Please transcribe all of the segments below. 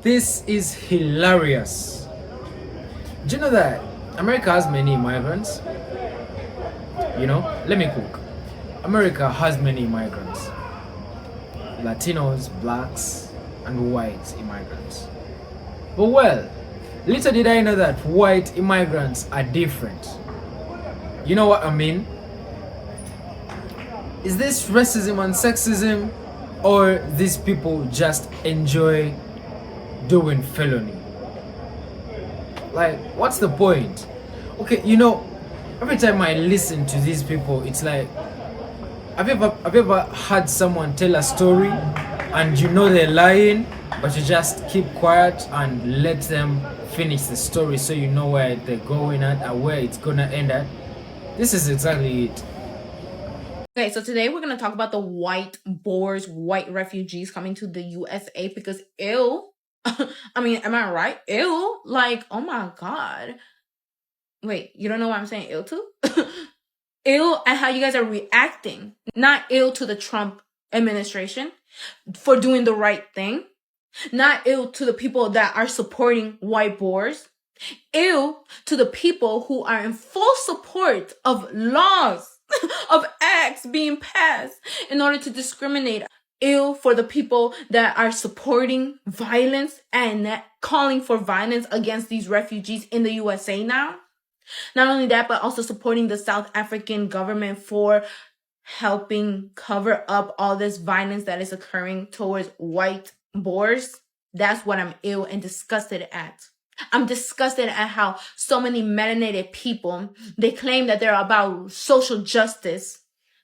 This is hilarious. Do you know that America has many immigrants? Let me cook. America has many immigrants. Latinos, blacks, and white immigrants. But well, little did I know that white immigrants are different. You know what I mean? Is this racism and sexism, or these people just enjoy doing felony? Like, what's the point? Okay, every time I listen to these people, it's like, have you ever had someone tell a story and they're lying, but you just keep quiet and let them finish the story so you know where they're going at and where it's gonna end at? This is exactly it. Okay, so today we're going to talk about the white Boers, white refugees coming to the USA because ew. I mean, am I right? Ew. Like, oh my God. Wait, you don't know what I'm saying ill to? Ill at how you guys are reacting. Not ill to the Trump administration for doing the right thing. Not ill to the people that are supporting white Boers. Ill to the people who are in full support of laws, of acts being passed in order to discriminate. Ill for the people that are supporting violence and calling for violence against these refugees in the USA now. Not only that, but also supporting the South African government for helping cover up all this violence that is occurring towards white Boers. That's what I'm ill and disgusted at. I'm disgusted at how so many melanated people, they claim that they're about social justice,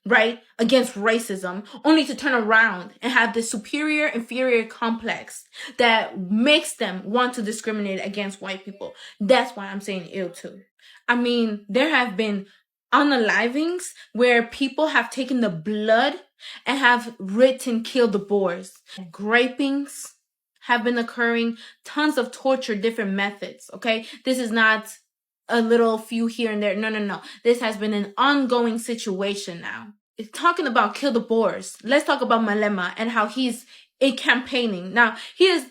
right, against racism, only to turn around and have this superior-inferior complex that makes them want to discriminate against white people. That's why I'm saying ill too. I mean, there have been unalivings where people have taken the blood and have written "kill the Boers." Grapings have been occurring, tons of torture, different methods, okay? This is not a little few here and there. No. This has been an ongoing situation now. It's talking about kill the Boers. Let's talk about Malema and how he's campaigning. Now, his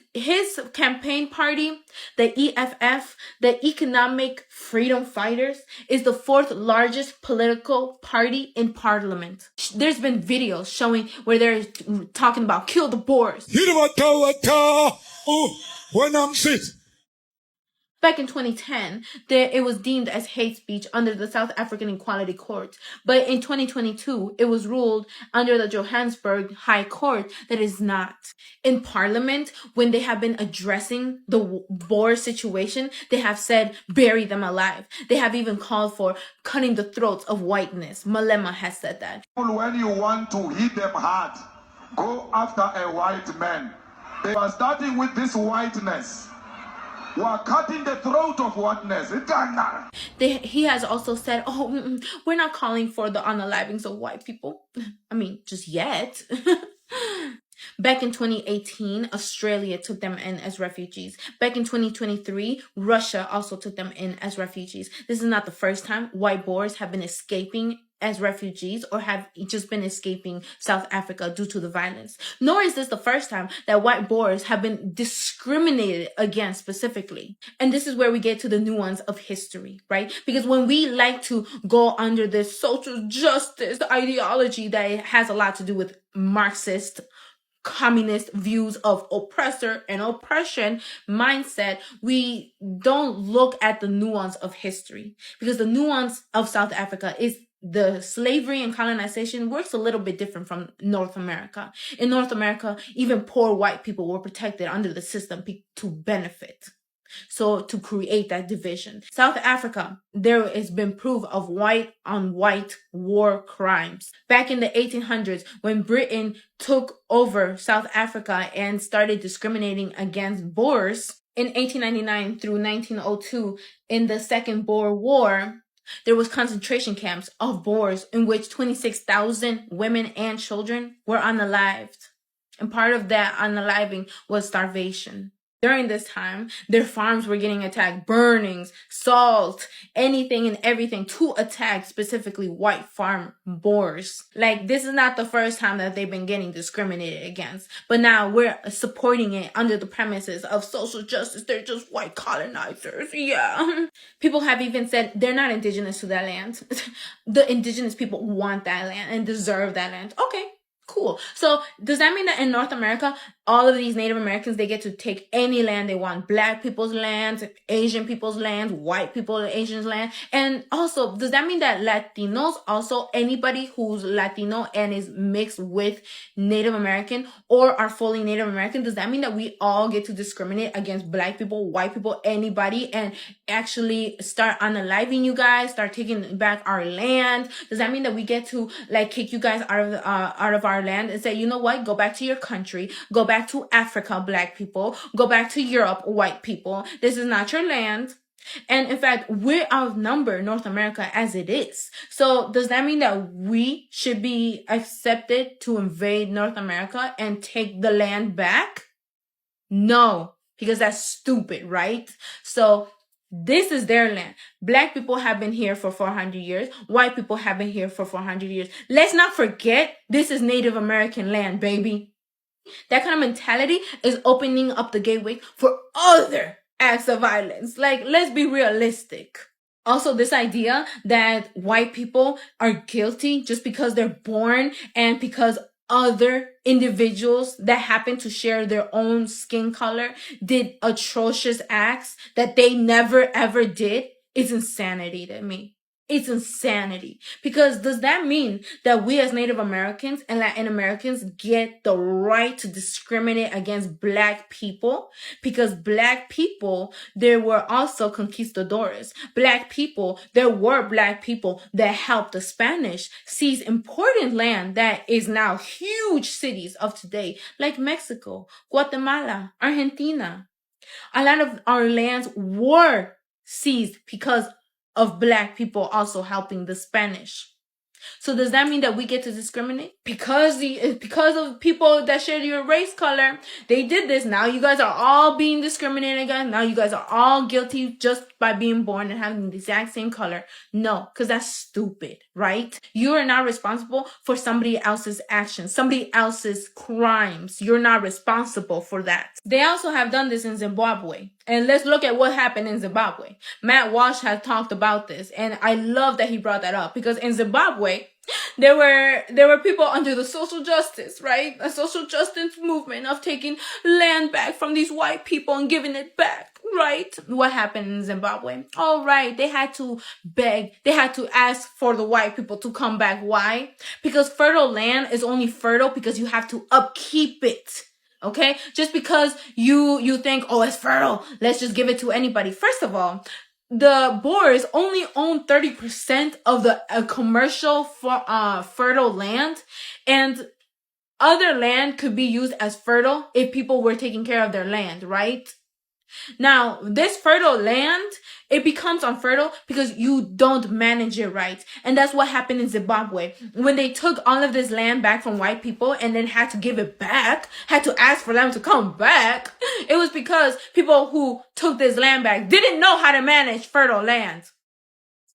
campaign party, the EFF, the Economic Freedom Fighters, is the fourth largest political party in parliament. There's been videos showing where they're talking about kill the Boers. When I'm fit. Back in 2010, it was deemed as hate speech under the South African Equality Court. But in 2022, it was ruled under the Johannesburg High Court that is not. In Parliament, when they have been addressing the Boer situation, they have said, bury them alive. They have even called for cutting the throats of whiteness. Malema has said that. When you want to hit them hard, go after a white man. They are starting with this whiteness. We are cutting the throat of whiteness. He has also said, we're not calling for the unalivings of white people. I mean, just yet. Back in 2018, Australia took them in as refugees. Back in 2023, Russia also took them in as refugees. This is not the first time white Boers have been escaping as refugees or have just been escaping South Africa due to the violence. Nor is this the first time that white Boers have been discriminated against specifically. And this is where we get to the nuance of history, right? Because when we like to go under this social justice ideology that has a lot to do with Marxist communist views of oppressor and oppression mindset, we don't look at the nuance of history, because the nuance of South Africa is the slavery and colonization works a little bit different from North America. In North America, even poor white people were protected under the system to benefit. So to create that division. South Africa, there has been proof of white on white war crimes. Back in the 1800s, when Britain took over South Africa and started discriminating against Boers, in 1899 through 1902, in the Second Boer War, there was concentration camps of Boers in which 26,000 women and children were unalived. And part of that unaliving was starvation. During this time, their farms were getting attacked, burnings, salt, anything and everything to attack specifically white farm boers. Like, this is not the first time that they've been getting discriminated against, but now we're supporting it under the premises of social justice. They're just white colonizers. Yeah. People have even said they're not indigenous to that land. The indigenous people want that land and deserve that land. Okay. Cool. So does that mean that in North America, all of these Native Americans, they get to take any land they want? Black people's land, Asian people's land, white people, Asians' land. And also, does that mean that Latinos, also anybody who's Latino and is mixed with Native American or are fully Native American, does that mean that we all get to discriminate against Black people, white people, anybody, and actually start unaliving you guys, start taking back our land? Does that mean that we get to like kick you guys out of our land and say, you know what, go back to your country, go back to Africa, Black people, go back to Europe, white people, this is not your land? And in fact, we outnumber North America as it is. So does that mean that we should be accepted to invade North America and take the land back? No, because that's stupid, right? So this is their land. Black people have been here for 400 years. White people have been here for 400 years. Let's not forget, this is Native American land, baby. That kind of mentality is opening up the gateway for other acts of violence. Like, let's be realistic. Also, this idea that white people are guilty just because they're born and because other individuals that happen to share their own skin color did atrocious acts that they never ever did is insanity to me. It's insanity. Because does that mean that we as Native Americans and Latin Americans get the right to discriminate against Black people? Because Black people, there were also conquistadores. Black people, there were Black people that helped the Spanish seize important land that is now huge cities of today, like Mexico, Guatemala, Argentina. A lot of our lands were seized because of Black people also helping the Spanish. So does that mean that we get to discriminate? Because of people that share your race color, they did this. Now you guys are all being discriminated against. Now you guys are all guilty just by being born and having the exact same color. No, because that's stupid, right? You are not responsible for somebody else's actions, somebody else's crimes. You're not responsible for that. They also have done this in Zimbabwe. And let's look at what happened in Zimbabwe. Matt Walsh has talked about this, and I love that he brought that up, because in Zimbabwe, there were people under the social justice, right? A social justice movement of taking land back from these white people and giving it back, right? What happened in Zimbabwe? All right, they had to beg, they had to ask for the white people to come back. Why? Because fertile land is only fertile because you have to upkeep it. Okay? Just because you think, oh, it's fertile, let's just give it to anybody. First of all, the Boers only own 30% of the commercial fertile land, and other land could be used as fertile if people were taking care of their land, right? Now, this fertile land, it becomes unfertile because you don't manage it right. And that's what happened in Zimbabwe. When they took all of this land back from white people and then had to give it back, had to ask for them to come back, it was because people who took this land back didn't know how to manage fertile land.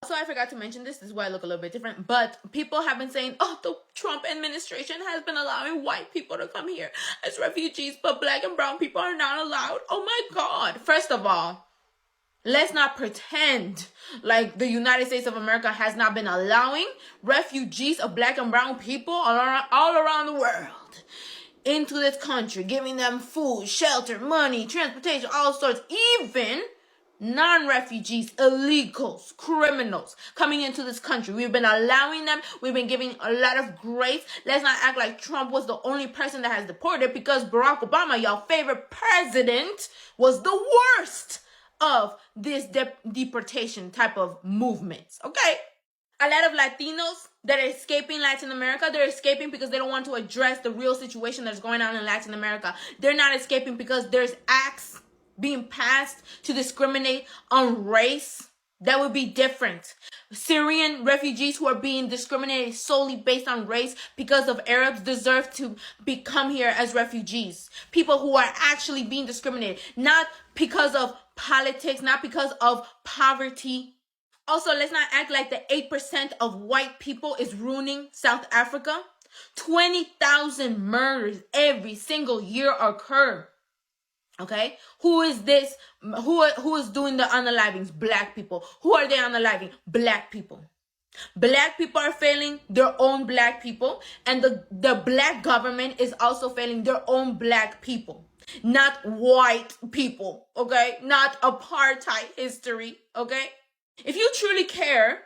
Also, I forgot to mention this is why I look a little bit different, but people have been saying, oh, the Trump administration has been allowing white people to come here as refugees, but Black and brown people are not allowed. Oh my God. First of all, let's not pretend like the United States of America has not been allowing refugees of Black and brown people all around the world into this country, giving them food, shelter, money, transportation, all sorts, even non-refugees, illegals, criminals coming into this country. We've been allowing them. We've been giving a lot of grace. Let's not act like Trump was the only person that has deported, because Barack Obama, your favorite president, was the worst of this deportation type of movements, okay? A lot of Latinos that are escaping Latin America, they're escaping because they don't want to address the real situation that's going on in Latin America. They're not escaping because there's acts being passed to discriminate on race. That would be different. Syrian refugees who are being discriminated solely based on race because of Arabs deserve to come here as refugees. People who are actually being discriminated, not because of politics, not because of poverty. Also, let's not act like the 8% of white people is ruining South Africa. 20,000 murders every single year occur. Okay, who is this? Who is doing the unalivings? Black people. Who are they unaliving? Black people. Black people are failing their own black people, and the black government is also failing their own black people, not white people. Okay, not apartheid history. Okay, if you truly care,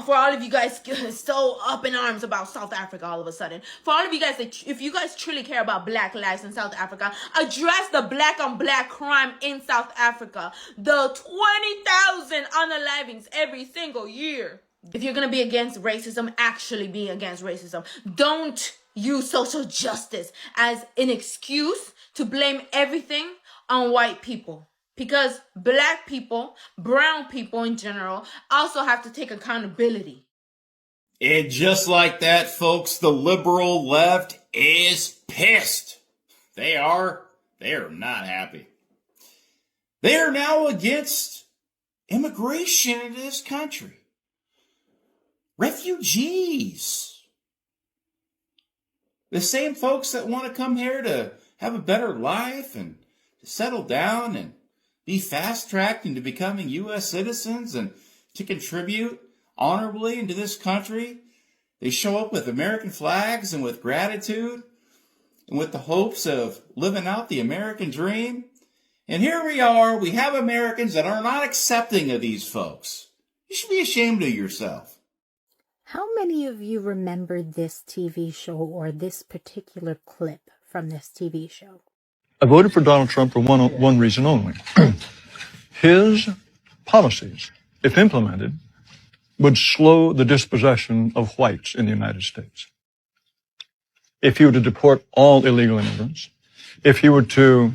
for all of you guys so up in arms about South Africa all of a sudden, for all of you guys, if you guys truly care about black lives in South Africa, address the black on black crime in South Africa. The 20,000 unalivings every single year. If you're going to be against racism, actually be against racism. Don't use social justice as an excuse to blame everything on white people. Because black people, brown people in general, also have to take accountability. And just like that, folks, the liberal left is pissed. They are not happy. They are now against immigration into this country. Refugees. The same folks that want to come here to have a better life and to settle down and be fast-tracked into becoming U.S. citizens and to contribute honorably into this country. They show up with American flags and with gratitude and with the hopes of living out the American dream. And here we are, we have Americans that are not accepting of these folks. You should be ashamed of yourself. How many of you remember this TV show or this particular clip from this TV show? I voted for Donald Trump for one reason only. His policies, if implemented, would slow the dispossession of whites in the United States. If he were to deport all illegal immigrants, if he were to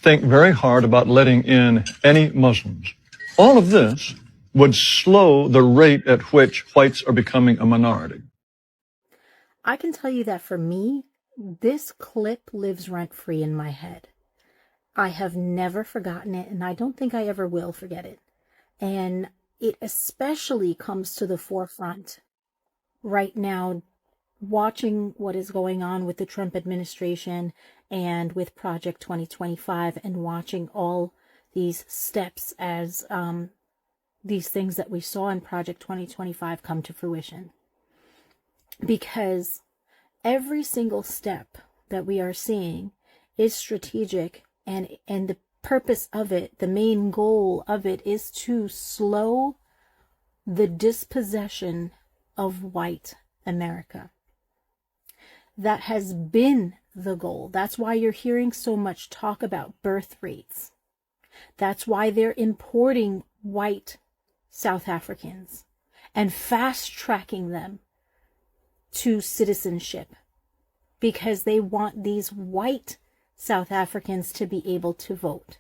think very hard about letting in any Muslims, all of this would slow the rate at which whites are becoming a minority. I can tell you that for me, this clip lives rent-free in my head. I have never forgotten it, and I don't think I ever will forget it. And it especially comes to the forefront right now, watching what is going on with the Trump administration and with Project 2025, and watching all these steps as these things that we saw in Project 2025 come to fruition. Because every single step that we are seeing is strategic, and the purpose of it, the main goal of it, is to slow the dispossession of white America. That has been the goal. That's why you're hearing so much talk about birth rates. That's why they're importing white South Africans and fast-tracking them to citizenship, because they want these white South Africans to be able to vote.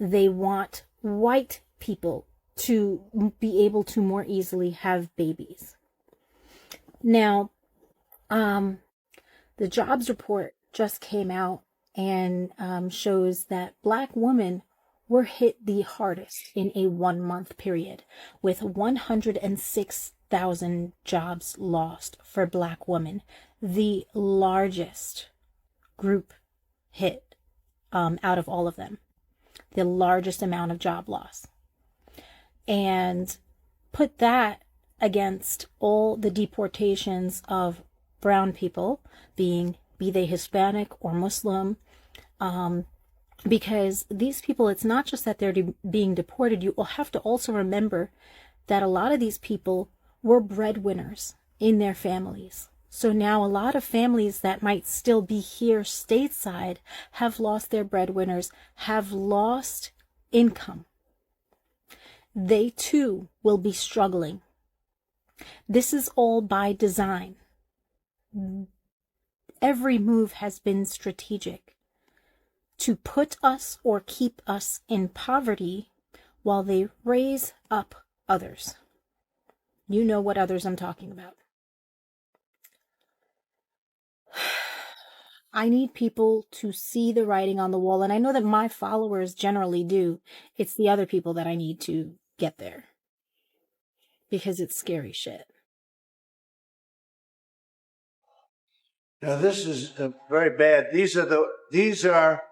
They want white people to be able to more easily have babies. Now, the jobs report just came out and shows that Black women were hit the hardest in a 1-month period, with 106,000 jobs lost for Black women, the largest group hit out of all of them, the largest amount of job loss. And put that against all the deportations of brown people, be they Hispanic or Muslim, because these people, it's not just that they're being deported. You will have to also remember that a lot of these people were breadwinners in their families. So now a lot of families that might still be here stateside have lost their breadwinners, have lost income. They too will be struggling. This is all by design. Every move has been strategic to put us or keep us in poverty while they raise up others. You know what others I'm talking about. I need people to see the writing on the wall, and I know that my followers generally do. It's the other people that I need to get there, because it's scary shit. Now this is very bad. These are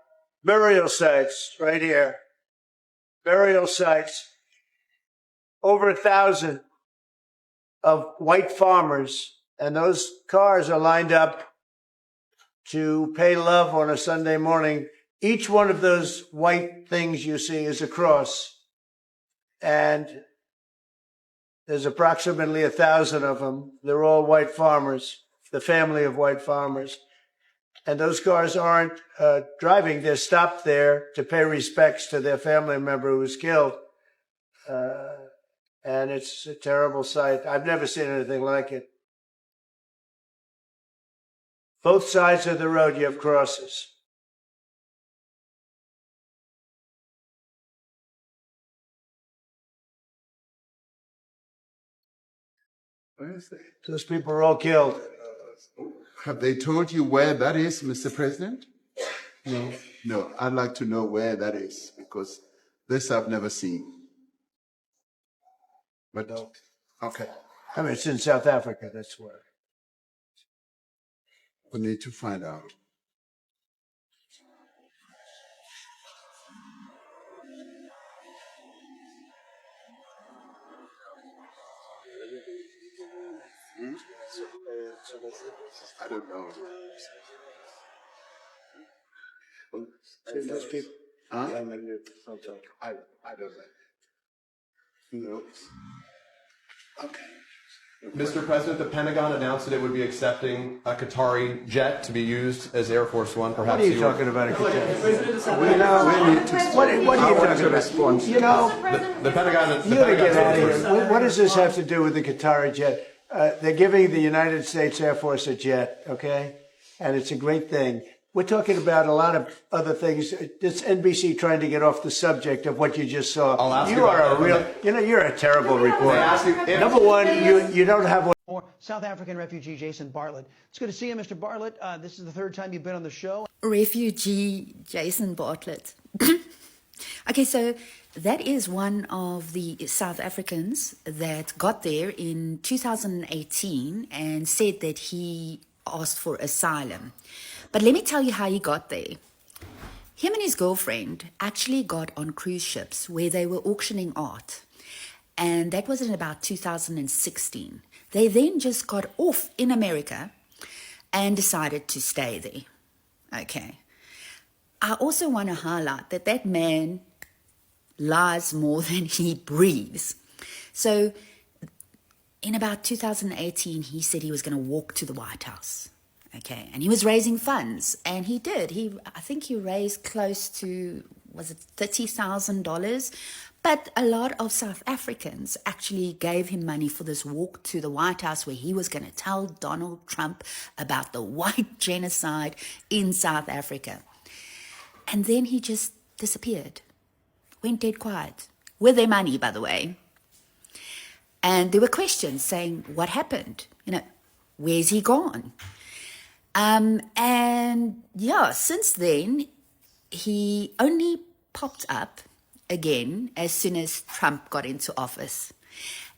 burial sites right here. Burial sites. Over 1,000 of white farmers, and those cars are lined up to pay love on a Sunday morning. Each one of those white things you see is a cross, and there's approximately 1,000 of them. They're all white farmers, the family of white farmers. And those cars aren't driving. They're stopped there to pay respects to their family member who was killed. And it's a terrible sight. I've never seen anything like it. Both sides of the road, you have crosses. Where is that? Those people are all killed. Have they told you where that is, Mr. President? No. No, I'd like to know where that is, because this I've never seen. But, okay. I mean, it's in South Africa, that's where. We need to find out. I don't know. Those people. Huh? I don't know. No. Okay. Mr. President, the Pentagon announced that it would be accepting a Qatari jet to be used as Air Force One. Perhaps What are you talking about? We need to. What are you talking about? You know, the Pentagon. you gotta get out of here. What does this have to do with the Qatari jet? They're giving the United States Air Force a jet, okay? And it's a great thing. We're talking about a lot of other things. It's NBC trying to get off the subject of what you just saw. You are a real, you're a terrible reporter. Number one, you don't have one. More South African refugee Jason Bartlett. It's good to see you, Mr. Bartlett. This is the third time you've been on the show. Refugee Jason Bartlett. Okay, so that is one of the South Africans that got there in 2018 and said that he asked for asylum. But let me tell you how he got there. Him and his girlfriend actually got on cruise ships where they were auctioning art. And that was in about 2016. They then just got off in America and decided to stay there. Okay. I also want to highlight that that man lies more than he breathes. So in about 2018, he said he was going to walk to the White House. Okay, and he was raising funds, and he did. I think he raised close to, was it $30,000? But a lot of South Africans actually gave him money for this walk to the White House where he was going to tell Donald Trump about the white genocide in South Africa. And then he just disappeared, went dead quiet, with their money, by the way. And there were questions saying, what happened? Where's he gone? And yeah, since then, he only popped up again as soon as Trump got into office.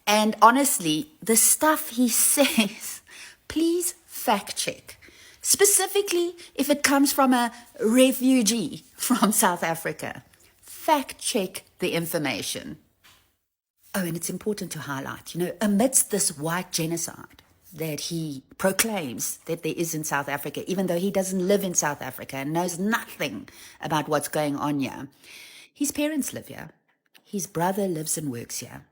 And honestly, the stuff he says, please fact check. Specifically, if it comes from a refugee from South Africa, fact check the information. Oh, and it's important to highlight, amidst this white genocide that he proclaims that there is in South Africa, even though he doesn't live in South Africa and knows nothing about what's going on here. His parents live here. His brother lives and works here.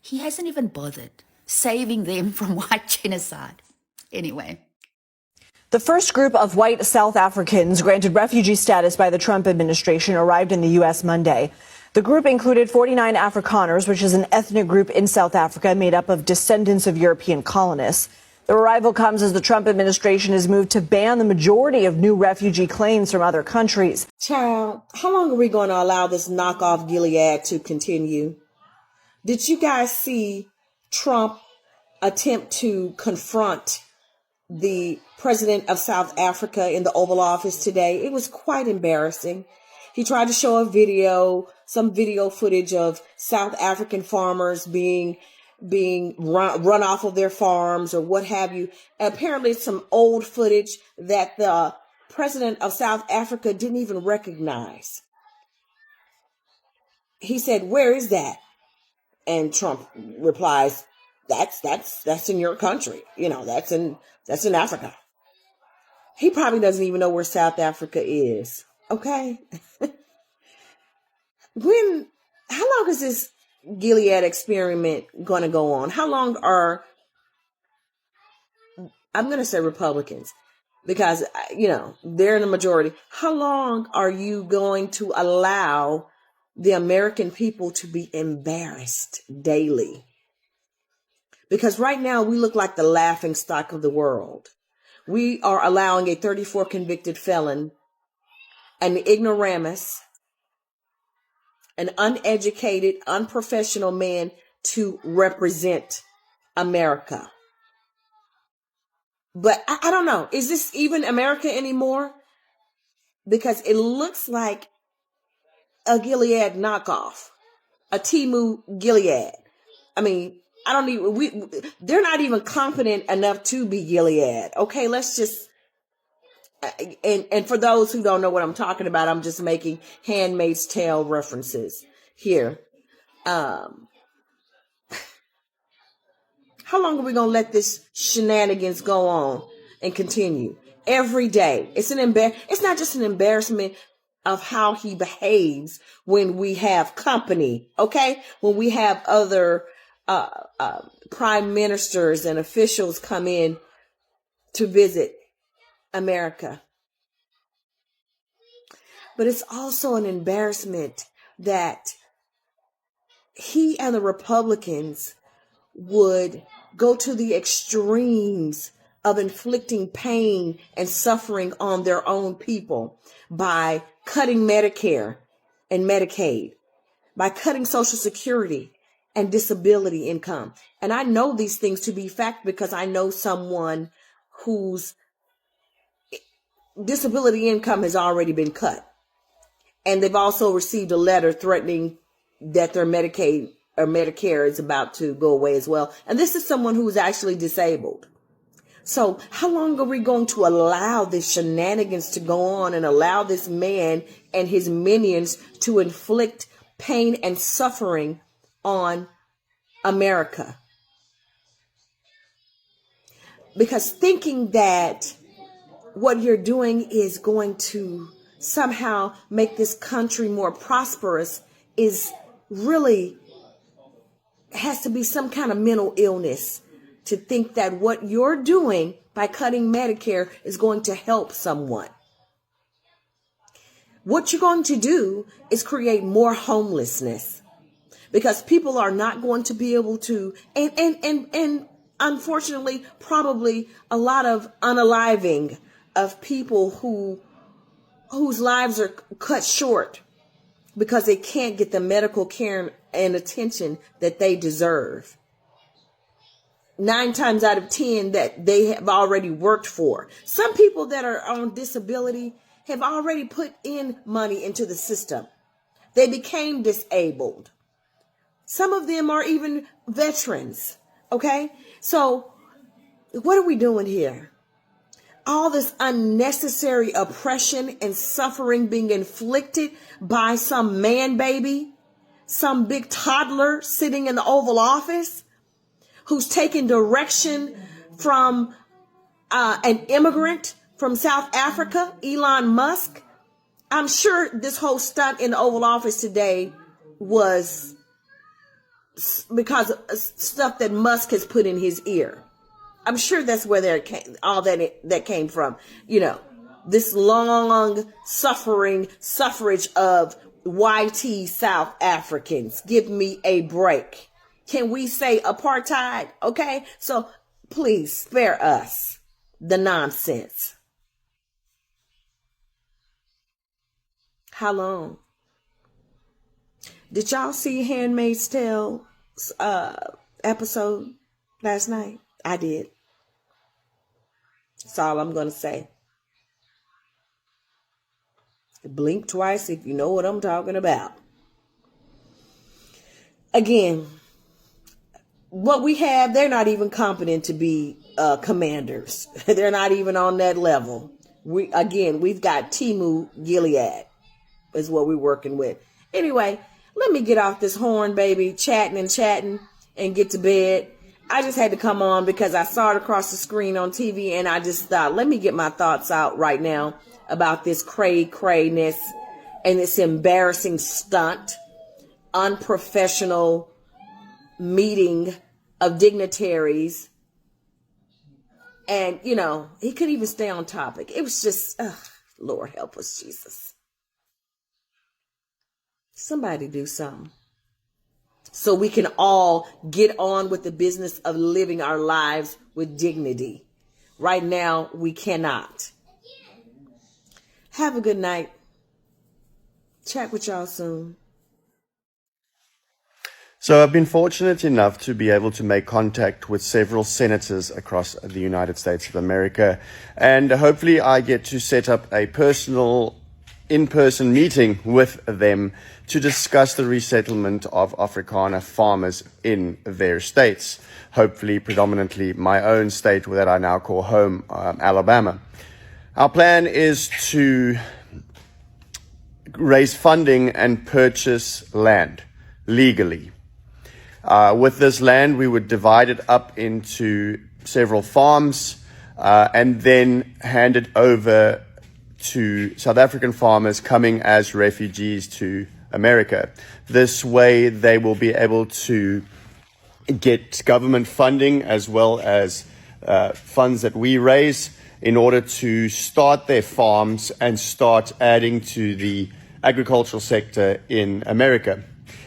He hasn't even bothered saving them from white genocide. Anyway. The first group of white South Africans granted refugee status by the Trump administration arrived in the U.S. Monday. The group included 49 Afrikaners, which is an ethnic group in South Africa made up of descendants of European colonists. The arrival comes as the Trump administration has moved to ban the majority of new refugee claims from other countries. Child, how long are we going to allow this knockoff Gilead to continue? Did you guys see Trump attempt to confront the president of South Africa in the Oval Office today? It was quite embarrassing. He tried to show some video footage of South African farmers being run off of their farms or what have you. Apparently it's some old footage that the president of South Africa didn't even recognize. He said, "Where is that?" And Trump replies, that's in your country. You know, that's in Africa. He probably doesn't even know where South Africa is. Okay. How long is this Gilead experiment going to go on? How long are, I'm going to say Republicans, because, you know, they're in the majority. How long are you going to allow the American people to be embarrassed daily? Because right now we look like the laughing stock of the world. We are allowing a 34 convicted felon, an ignoramus, an uneducated, unprofessional man to represent America. But I don't know. Is this even America anymore? Because it looks like a Gilead knockoff, a Timu Gilead. I mean, they're not even competent enough to be Gilead. Okay, let's just, and for those who don't know what I'm talking about, I'm just making Handmaid's Tale references here. How long are we going to let this shenanigans go on and continue every day? It's not just an embarrassment of how he behaves when we have company. Okay. When we have other, prime ministers and officials come in to visit America. But it's also an embarrassment that he and the Republicans would go to the extremes of inflicting pain and suffering on their own people by cutting Medicare and Medicaid, by cutting Social Security and disability income. And I know these things to be fact because I know someone whose disability income has already been cut. And they've also received a letter threatening that their Medicaid or Medicare is about to go away as well. And this is someone who's actually disabled. So how long are we going to allow this shenanigans to go on and allow this man and his minions to inflict pain and suffering on America? Because thinking that what you're doing is going to somehow make this country more prosperous is really has to be some kind of mental illness to think that what you're doing by cutting Medicare is going to help someone. What you're going to do is create more homelessness because people are not going to be able to, and unfortunately, probably a lot of unaliving of people whose lives are cut short because they can't get the medical care and attention that they deserve. 9 times out of 10 that they have already worked for. Some people that are on disability have already put in money into the system. They became disabled. Some of them are even veterans. Okay? So what are we doing here? All this unnecessary oppression and suffering being inflicted by some man baby, some big toddler sitting in the Oval Office who's taking direction from an immigrant from South Africa, Elon Musk. I'm sure this whole stunt in the Oval Office today was because of stuff that Musk has put in his ear. I'm sure that's where that came from. You know, this long suffrage of YT South Africans. Give me a break. Can we say apartheid? Okay. So please spare us the nonsense. How long? Did y'all see Handmaid's Tale episode last night? I did. That's all I'm going to say. Blink twice if you know what I'm talking about. Again, what we have, they're not even competent to be commanders. They're not even on that level. We've got Timu Gilead is what we're working with. Anyway, let me get off this horn, baby, chatting and get to bed. I just had to come on because I saw it across the screen on TV, and I just thought, let me get my thoughts out right now about this cray-crayness and this embarrassing stunt, unprofessional meeting of dignitaries. And, you know, he couldn't even stay on topic. It was just, Lord help us, Jesus. Somebody do something so we can all get on with the business of living our lives with dignity. Right now, we cannot. Have a good night. Chat with y'all soon. So I've been fortunate enough to be able to make contact with several senators across the United States of America. And hopefully I get to set up a personal in-person meeting with them to discuss the resettlement of Afrikaner farmers in their states. Hopefully predominantly my own state that I now call home, Alabama. Our plan is to raise funding and purchase land legally. With this land, we would divide it up into several farms and then hand it over to South African farmers coming as refugees to America. This way, they will be able to get government funding as well as funds that we raise in order to start their farms and start adding to the agricultural sector in America.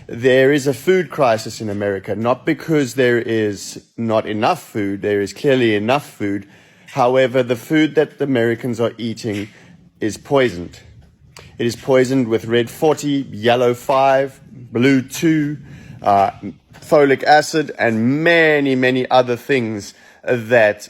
There is a food crisis in America, not because there is not enough food. There is clearly enough food. However, the food that the Americans are eating is poisoned. It is poisoned with red 40, yellow 5, blue 2, folic acid, and many, many other things that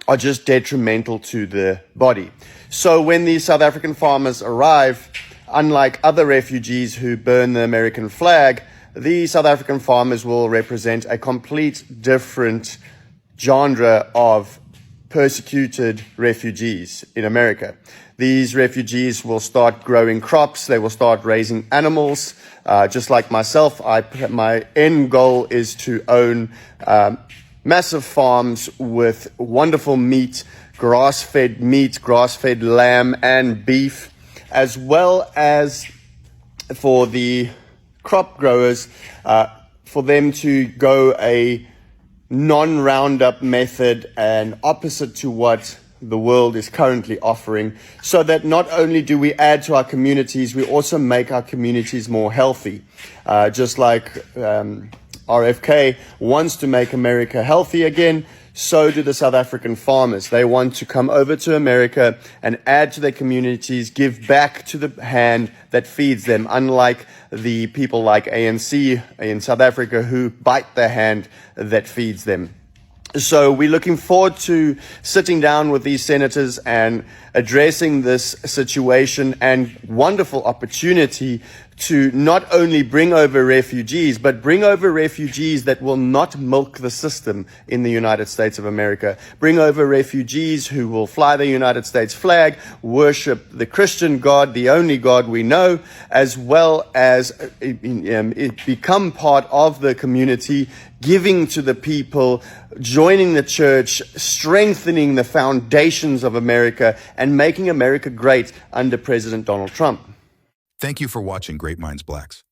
are just detrimental to the body. So when these South African farmers arrive, unlike other refugees who burn the American flag, these South African farmers will represent a complete different genre of persecuted refugees in America. These refugees will start growing crops, they will start raising animals. Just like myself, my end goal is to own massive farms with wonderful meat, grass-fed lamb and beef, as well as for the crop growers, for them to go a non-Roundup method and opposite to what the world is currently offering, so that not only do we add to our communities, we also make our communities more healthy. Just like RFK wants to make America healthy again, so do the South African farmers. They want to come over to America and add to their communities, give back to the hand that feeds them, unlike the people like ANC in South Africa who bite the hand that feeds them. So we're looking forward to sitting down with these senators and addressing this situation and wonderful opportunity to not only bring over refugees, but bring over refugees that will not milk the system in the United States of America. Bring over refugees who will fly the United States flag, worship the Christian God, the only God we know, as well as become part of the community, giving to the people, joining the church, strengthening the foundations of America, and making America great under President Donald Trump. Thank you for watching Great Minds Blacks.